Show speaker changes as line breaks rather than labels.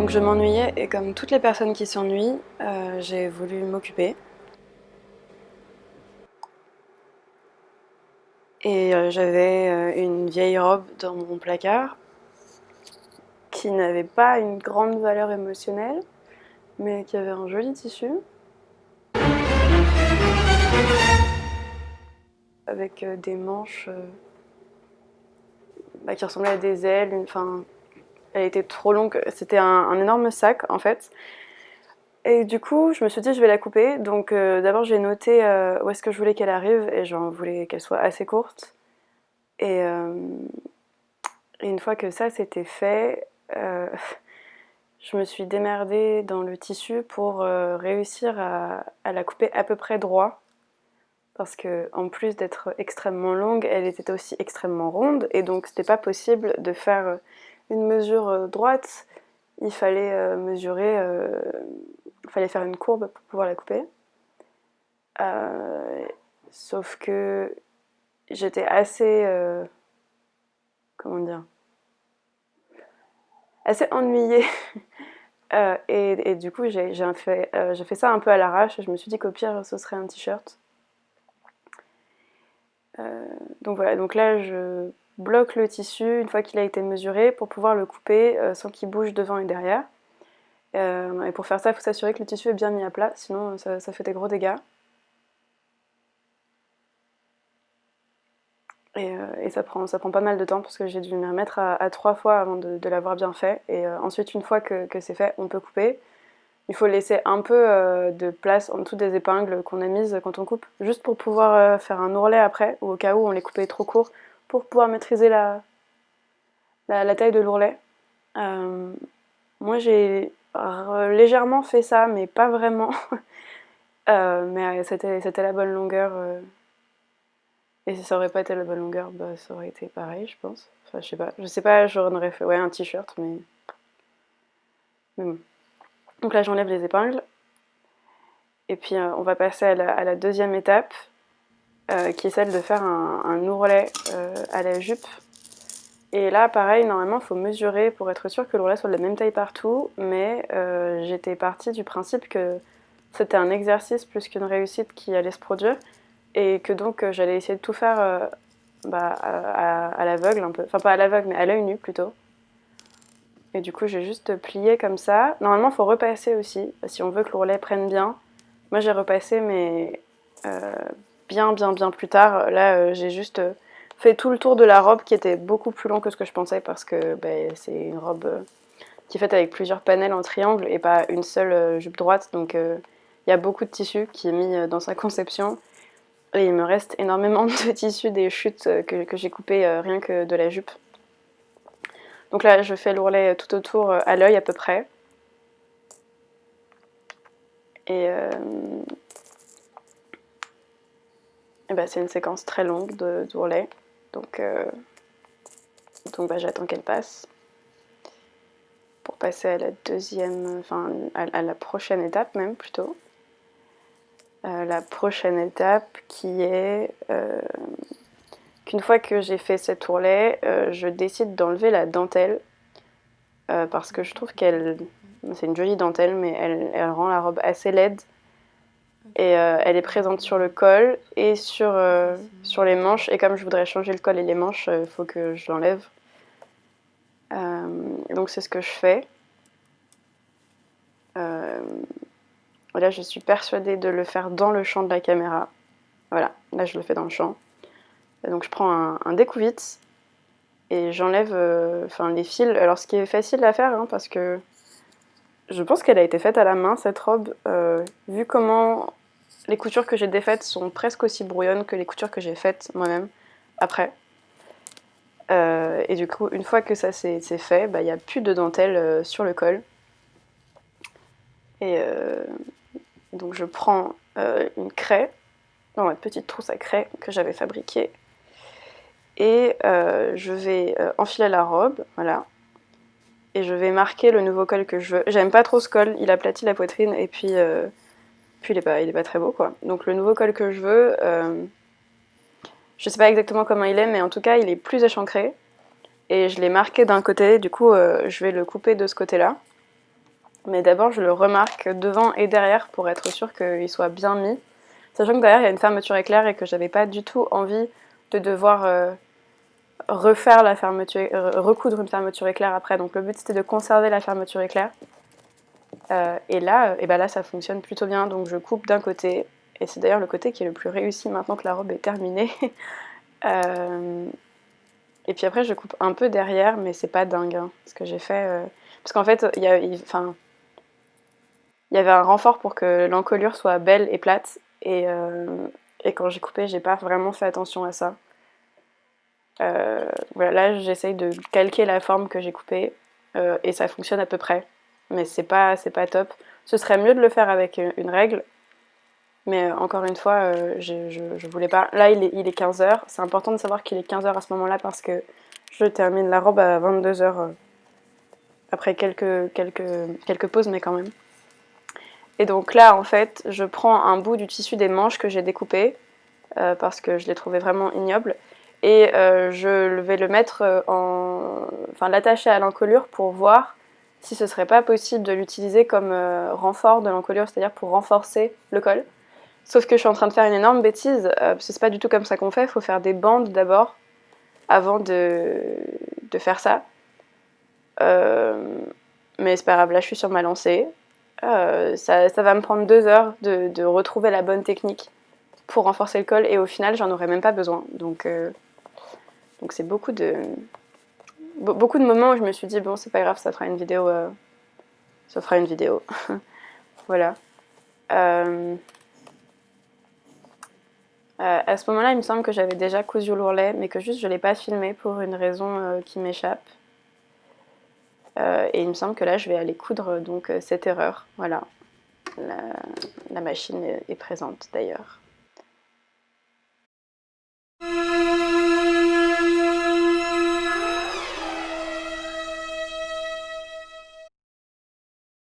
Donc je m'ennuyais et comme toutes les personnes qui s'ennuient, j'ai voulu m'occuper. Et j'avais une vieille robe dans mon placard qui n'avait pas une grande valeur émotionnelle, mais qui avait un joli tissu avec des manches qui ressemblaient à des ailes. Enfin, elle était trop longue. C'était un énorme sac en fait. Et du coup, je me suis dit je vais la couper. Donc d'abord j'ai noté où est-ce que je voulais qu'elle arrive et j'en voulais qu'elle soit assez courte. Et, euh, et une fois que ça c'était fait, je me suis démerdée dans le tissu pour réussir à la couper à peu près droit. Parce que en plus d'être extrêmement longue, elle était aussi extrêmement ronde. Et donc c'était pas possible de faire une mesure droite. Il fallait mesurer, il fallait faire une courbe pour pouvoir la couper. Euh, Sauf que j'étais assez, comment dire, assez ennuyée. Et du coup, j'ai fait ça un peu à l'arrache. Je me suis dit qu'au pire, ce serait un t-shirt. Donc voilà, donc là, je bloque le tissu une fois qu'il a été mesuré pour pouvoir le couper sans qu'il bouge devant et derrière. Et pour faire ça, il faut s'assurer que le tissu est bien mis à plat, sinon ça fait des gros dégâts. Et ça prend pas mal de temps parce que j'ai dû m'y remettre à 3 fois avant de l'avoir bien fait. Et ensuite, une fois que c'est fait, on peut couper. Il faut laisser un peu de place en dessous des épingles qu'on a mises quand on coupe, juste pour pouvoir faire un ourlet après, ou au cas où on les coupait trop court, pour pouvoir maîtriser la taille de l'ourlet. Euh, Moi j'ai légèrement fait ça, mais pas vraiment. Mais c'était la bonne longueur. Et si ça aurait pas été la bonne longueur, bah, ça aurait été pareil, je pense. Enfin, je sais pas. Je sais pas, j'en aurais fait un t-shirt, mais bon. Donc là, j'enlève les épingles. Et puis, on va passer à la deuxième étape, qui est celle de faire un ourlet à la jupe. Et là, pareil, normalement, il faut mesurer pour être sûr que l'ourlet soit de la même taille partout, mais j'étais partie du principe que c'était un exercice plus qu'une réussite qui allait se produire, et que donc j'allais essayer de tout faire à l'aveugle un peu, enfin pas à l'aveugle, mais à l'œil nu plutôt. Et du coup, j'ai juste plié comme ça. Normalement, il faut repasser aussi, si on veut que l'ourlet prenne bien. Moi, j'ai repassé, mais euh, bien plus tard. Là, j'ai juste fait tout le tour de la robe qui était beaucoup plus long que ce que je pensais parce que c'est une robe qui est faite avec plusieurs panels en triangle et pas une seule jupe droite. Donc, il y a beaucoup de tissu qui est mis dans sa conception. Et il me reste énormément de tissu des chutes que j'ai coupées rien que de la jupe. Donc là, je fais l'ourlet tout autour à l'œil à peu près. Et, c'est une séquence très longue d'ourlet. Donc, j'attends qu'elle passe pour passer à la deuxième, enfin à la prochaine étape même plutôt. La prochaine étape qui est qu'une fois que j'ai fait cet ourlet, je décide d'enlever la dentelle parce que je trouve c'est une jolie dentelle, mais elle rend la robe assez laide. Et elle est présente sur le col et sur les manches. Et comme je voudrais changer le col et les manches, il faut que je l'enlève. Donc c'est ce que je fais. Là, je suis persuadée de le faire dans le champ de la caméra. Voilà, là je le fais dans le champ. Donc je prends un découvite et j'enlève les fils. Alors ce qui est facile à faire, hein, parce que je pense qu'elle a été faite à la main cette robe, vu comment les coutures que j'ai défaites sont presque aussi brouillonnes que les coutures que j'ai faites moi-même après. Et du coup, une fois que ça c'est fait, il n'y a plus de dentelle sur le col. Et donc je prends une craie, dans ma petite trousse à craie que j'avais fabriquée, et je vais enfiler la robe, voilà, et je vais marquer le nouveau col que je veux. J'aime pas trop ce col, il aplatit la poitrine, et puis il est pas très beau, quoi. Donc le nouveau col que je veux, je sais pas exactement comment il est, mais en tout cas, il est plus échancré. Et je l'ai marqué d'un côté, du coup, je vais le couper de ce côté-là. Mais d'abord, je le remarque devant et derrière pour être sûre qu'il soit bien mis. Sachant que derrière, il y a une fermeture éclair et que j'avais pas du tout envie de devoir refaire la fermeture, recoudre une fermeture éclair après. Donc le but, c'était de conserver la fermeture éclair. Et ben là, ça fonctionne plutôt bien. Donc je coupe d'un côté. Et c'est d'ailleurs le côté qui est le plus réussi maintenant que la robe est terminée. Et puis après, je coupe un peu derrière, mais c'est pas dingue, hein, ce que j'ai fait. Parce qu'en fait, il y avait un renfort pour que l'encolure soit belle et plate. Et quand j'ai coupé, j'ai pas vraiment fait attention à ça. Voilà, là, j'essaye de calquer la forme que j'ai coupée. Et ça fonctionne à peu près. Mais c'est pas top. Ce serait mieux de le faire avec une règle. Mais encore une fois, je voulais pas. Là, il est 15h. C'est important de savoir qu'il est 15h à ce moment-là parce que je termine la robe à 22h. Après quelques pauses, mais quand même. Et donc là, en fait, je prends un bout du tissu des manches que j'ai découpé parce que je l'ai trouvé vraiment ignoble. Et je vais le mettre enfin, l'attacher à l'encolure pour voir si ce serait pas possible de l'utiliser comme renfort de l'encolure, c'est-à-dire pour renforcer le col. Sauf que je suis en train de faire une énorme bêtise, parce que c'est pas du tout comme ça qu'on fait, il faut faire des bandes d'abord, avant de faire ça. Mais c'est pas grave, là je suis sur ma lancée. Ça va me prendre 2 heures de retrouver la bonne technique pour renforcer le col, et au final j'en aurais même pas besoin. Donc c'est beaucoup de moments où je me suis dit bon c'est pas grave, ça fera une vidéo. Ça fera une vidéo. Voilà. À ce moment-là, il me semble que j'avais déjà cousu l'ourlet, mais que juste je l'ai pas filmé pour une raison qui m'échappe. Et il me semble que là, je vais aller coudre donc cette erreur. Voilà. La machine est présente d'ailleurs.